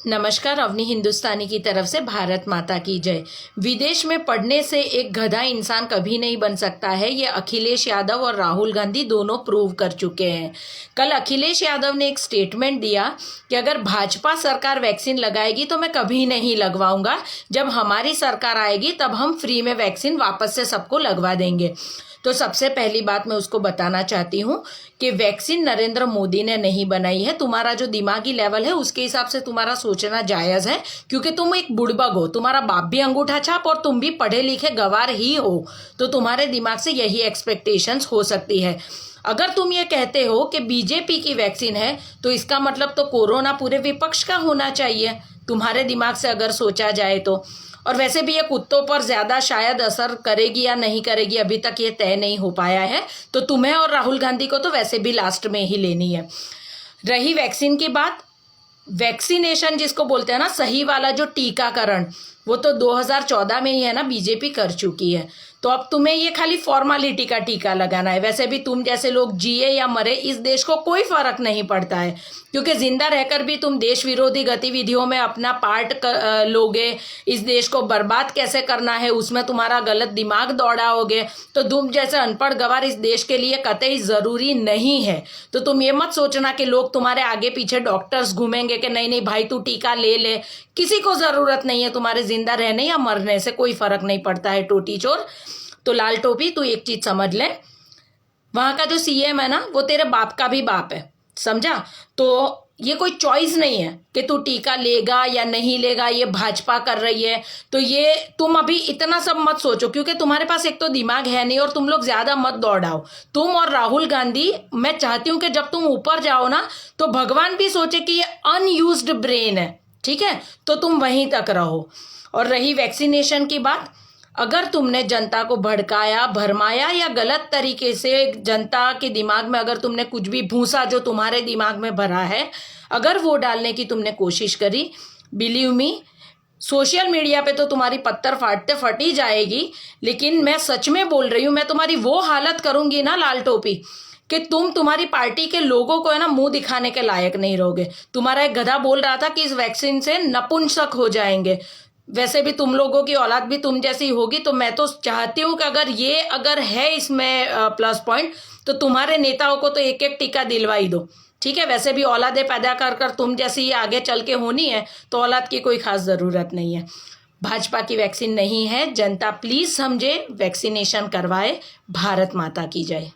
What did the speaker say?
नमस्कार। अवनी हिंदुस्तानी की तरफ से भारत माता की जय। विदेश में पढ़ने से एक गधा इंसान कभी नहीं बन सकता है, ये अखिलेश यादव और राहुल गांधी दोनों प्रूव कर चुके हैं। कल अखिलेश यादव ने एक स्टेटमेंट दिया कि अगर भाजपा सरकार वैक्सीन लगाएगी तो मैं कभी नहीं लगवाऊंगा, जब हमारी सरकार आएगी तब हम फ्री में वैक्सीन वापस से सबको लगवा देंगे। तो सबसे पहली बात मैं उसको बताना चाहती हूँ कि वैक्सीन नरेंद्र मोदी ने नहीं बनाई है। तुम्हारा जो दिमागी लेवल है उसके हिसाब से तुम्हारा सोचना जायज़ है, क्योंकि तुम एक बुड़बक हो, तुम्हारा बाप भी अंगूठा छाप और तुम भी पढ़े लिखे गवार ही हो, तो तुम्हारे दिमाग से यही एक्सपेक्टेशंस हो सकती है। अगर तुम ये कहते हो कि बीजेपी की वैक्सीन है तो इसका मतलब तो कोरोना पूरे विपक्ष का होना चाहिए, तुम्हारे दिमाग से अगर सोचा जाए तो। और वैसे भी ये कुत्तों पर ज़्यादा शायद असर करेगी या नहीं करेगी, अभी तक ये तय नहीं हो पाया है। तो तुम्हें और राहुल गांधी को तो वैसे भी लास्ट में ही लेनी है। रही वैक्सीन की बात, वैक्सीनेशन जिसको बोलते हैं ना, सही वाला जो टीकाकरण, वो तो 2014 में ही है ना, बीजेपी कर चुकी है। तो अब तुम्हें ये खाली फॉर्मालिटी का टीका लगाना है। वैसे भी तुम जैसे लोग जिए या मरे, इस देश को कोई फर्क नहीं पड़ता है, क्योंकि जिंदा रहकर भी तुम देश विरोधी गतिविधियों में अपना पार्ट लोगे। इस देश को बर्बाद कैसे करना है उसमें तुम्हारा गलत दिमाग दौड़ाओगे। तो तुम जैसे अनपढ़ गवार इस देश के लिए कतई ज़रूरी नहीं है। तो तुम ये मत सोचना कि लोग तुम्हारे आगे पीछे डॉक्टर्स घूमेंगे कि नहीं नहीं भाई तू टीका ले ले। किसी को ज़रूरत नहीं है, तुम्हारे जिंदा रहने या मरने से कोई फर्क नहीं पड़ता है, टोटी चोर। तो लाल टोपी, तू एक चीज समझ ले, वहां का जो सीएम है ना, वो तेरे बाप का भी बाप है, समझा? तो ये कोई चॉइस नहीं है कि तू टीका लेगा या नहीं लेगा, ये भाजपा कर रही है। तो ये तुम अभी इतना सब मत सोचो, क्योंकि तुम्हारे पास एक तो दिमाग है नहीं, और तुम लोग ज्यादा मत दौड़ाओ। तुम और राहुल गांधी, मैं चाहती हूं कि जब तुम ऊपर जाओ ना तो भगवान भी सोचे कि ये अनयूज्ड ब्रेन है, ठीक है? तो तुम वहीं तक रहो। और रही वैक्सीनेशन की बात, अगर तुमने जनता को भड़काया, भरमाया या गलत तरीके से जनता के दिमाग में अगर तुमने कुछ भी भूसा जो तुम्हारे दिमाग में भरा है, अगर वो डालने की तुमने कोशिश करी, बिलीव मी, सोशल मीडिया पे तो तुम्हारी पत्थर फाटते फटी जाएगी। लेकिन मैं सच में बोल रही हूँ, मैं तुम्हारी वो हालत करूंगी ना लाल टोपी, कि तुम तुम्हारी पार्टी के लोगों को है ना मुंह दिखाने के लायक नहीं रहोगे। तुम्हारा एक गधा बोल रहा था कि इस वैक्सीन से नपुंसक हो जाएंगे। वैसे भी तुम लोगों की औलाद भी तुम जैसी होगी, तो मैं तो चाहती हूँ कि अगर है इसमें प्लस पॉइंट, तो तुम्हारे नेताओं को तो एक एक टीका दिलवा ही दो, ठीक है? वैसे भी औलादे पैदा कर कर तुम जैसी आगे चल के होनी है, तो औलाद की कोई खास ज़रूरत नहीं है। भाजपा की वैक्सीन नहीं है, जनता प्लीज़ समझे, वैक्सीनेशन करवाए। भारत माता की जय।